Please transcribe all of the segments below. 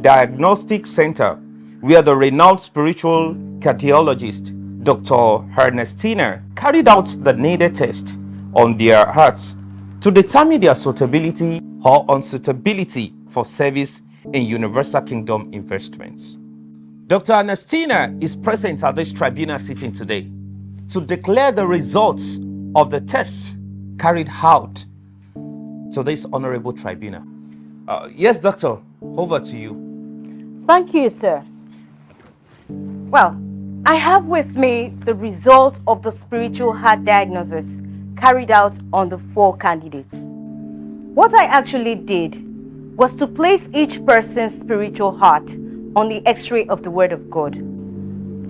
Diagnostic Center, where the renowned spiritual cardiologist Dr. Ernestina carried out the needed test on their hearts to determine their suitability or unsuitability for service in Universal Kingdom investments. Dr. Ernestina is present at this tribunal sitting today to declare the results of the tests carried out to this honorable tribunal. Yes, doctor, over to you. Thank you, sir. Well, I have with me the result of the spiritual heart diagnosis carried out on the 4 candidates. What I actually did was to place each person's spiritual heart on the X-ray of the Word of God.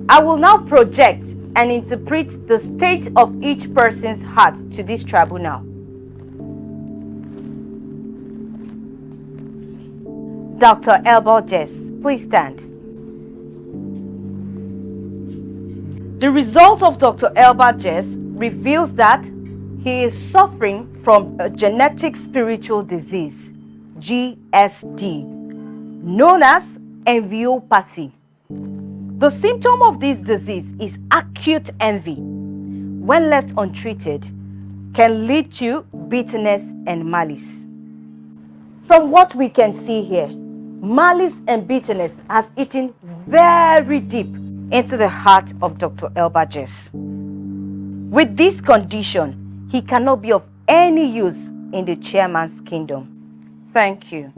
I will now project and interpret the state of each person's heart to this tribunal. Dr. Unrighteous, please stand. The result of Dr. Unrighteous reveals that he is suffering from a genetic spiritual disease, GSD, known as enviopathy. The symptom of this disease is acute envy. When left untreated, can lead to bitterness and malice. From what we can see here, malice and bitterness has eaten very deep into the heart of Dr. Unrighteous. With this condition, he cannot be of any use in the chairman's kingdom. Thank you.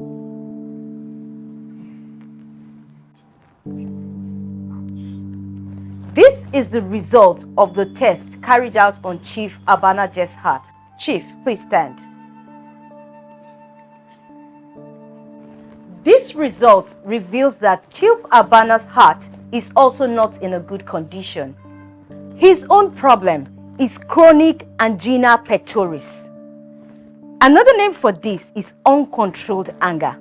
This is the result of the test carried out on Chief Abanaje's heart. Chief, please stand. This result reveals that Chief Abana's heart is also not in a good condition. His own problem is chronic angina pectoris. Another name for this is uncontrolled anger.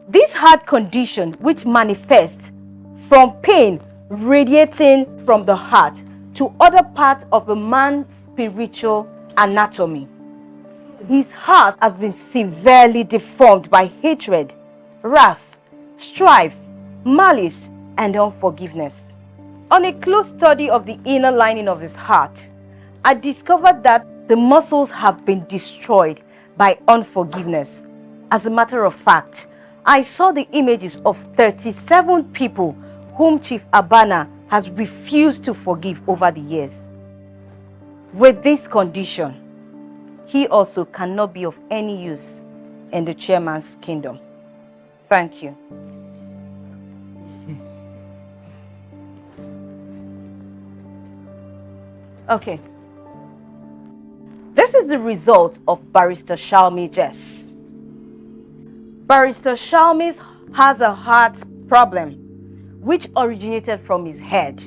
This heart condition, which manifests from pain radiating from the heart to other parts of a man's spiritual anatomy. His heart has been severely deformed by hatred, wrath, strife, malice, and unforgiveness. On a close study of the inner lining of his heart, I discovered that the muscles have been destroyed by unforgiveness. As a matter of fact, I saw the images of 37 people whom Chief Abana has refused to forgive over the years. With this condition, he also cannot be of any use in the chairman's kingdom. Thank you. Okay. This is the result of Barrister Shalmi Jess. Barrister Shalmi has a heart problem which originated from his head.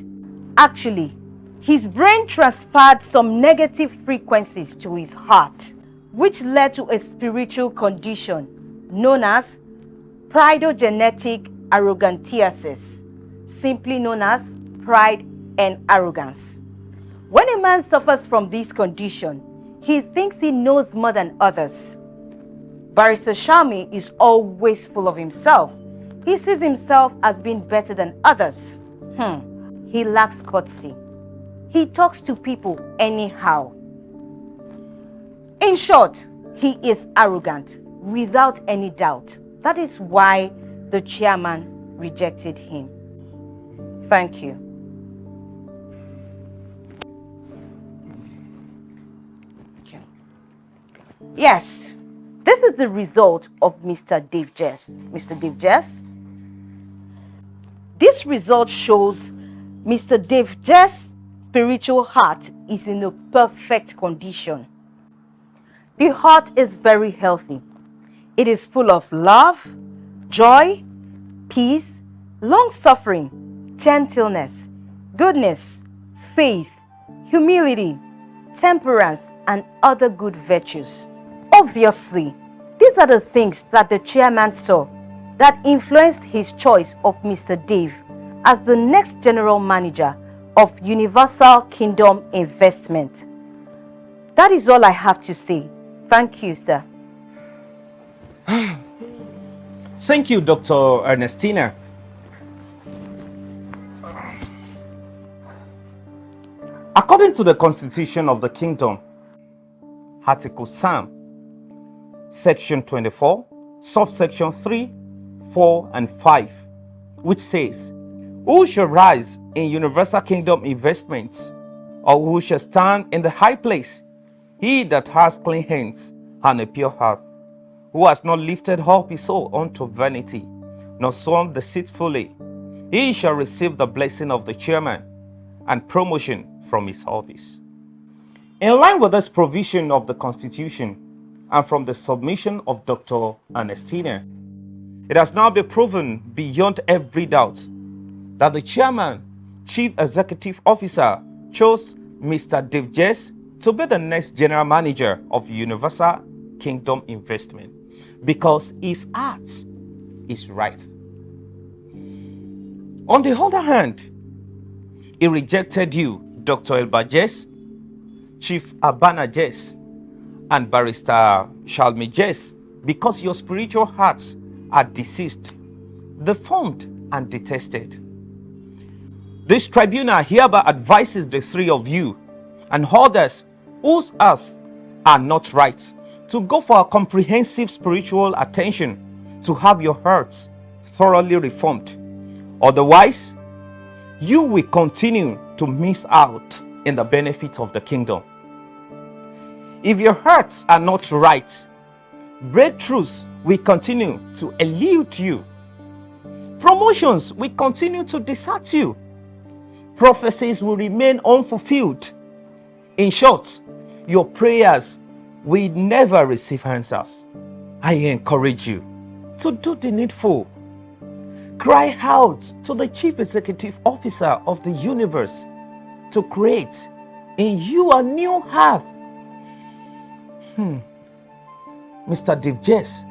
Actually, his brain transferred some negative frequencies to his heart, which led to a spiritual condition known as pridogenetic arrogantiasis, simply known as pride and arrogance. When a man suffers from this condition, he thinks he knows more than others. Barrister Shami is always full of himself. He sees himself as being better than others. He lacks courtesy. He talks to people anyhow. In short, he is arrogant without any doubt. That is why the chairman rejected him. Thank you. Okay. Yes, this is the result of Mr. Dave Jess. Mr. Dave Jess. This result shows Mr. Dave Jess' spiritual heart is in a perfect condition. The heart is very healthy. It is full of love, joy, peace, long-suffering, gentleness, goodness, faith, humility, temperance, and other good virtues. Obviously, these are the things that the chairman saw that influenced his choice of Mr. Dave as the next general manager of Universal Kingdom Investment. That is all I have to say. Thank you, sir. Thank you, Dr. Ernestina. According to the Constitution of the Kingdom, Article Psalm, Section 24, subsection 3, 4, and 5, which says, "Who shall rise in universal kingdom investments, or who shall stand in the high place? He that has clean hands and a pure heart, who has not lifted up his soul unto vanity, nor sworn deceitfully, he shall receive the blessing of the chairman and promotion from his office." In line with this provision of the Constitution and from the submission of Dr. Ernestina, it has now been proven beyond every doubt that the chairman, chief executive officer, chose Mr. Dave Jess to be the next general manager of Universal Kingdom Investment because his heart is right. On the other hand, he rejected you, Dr. Elba Jess, Chief Abana Jess, and Barrister Shalmi Jess, because your spiritual hearts are deceased, deformed, and detested. This tribunal hereby advises the three of you and others whose hearts are not right to go for a comprehensive spiritual attention to have your hearts thoroughly reformed. Otherwise, you will continue to miss out in the benefits of the kingdom. If your hearts are not right, breakthroughs will continue to elude you. Promotions will continue to desert you. Prophecies will remain unfulfilled. In short, your prayers will never receive answers. I encourage you to do the needful. Cry out to the Chief Executive Officer of the universe to create in you a new heart. Mr. Dave Jess,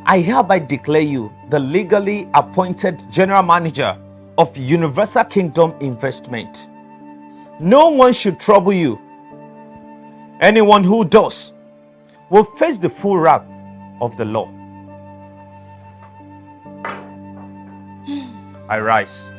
I hereby declare you the legally appointed General Manager of Universal Kingdom Investment. No one should trouble you. Anyone who does will face the full wrath of the law. I rise.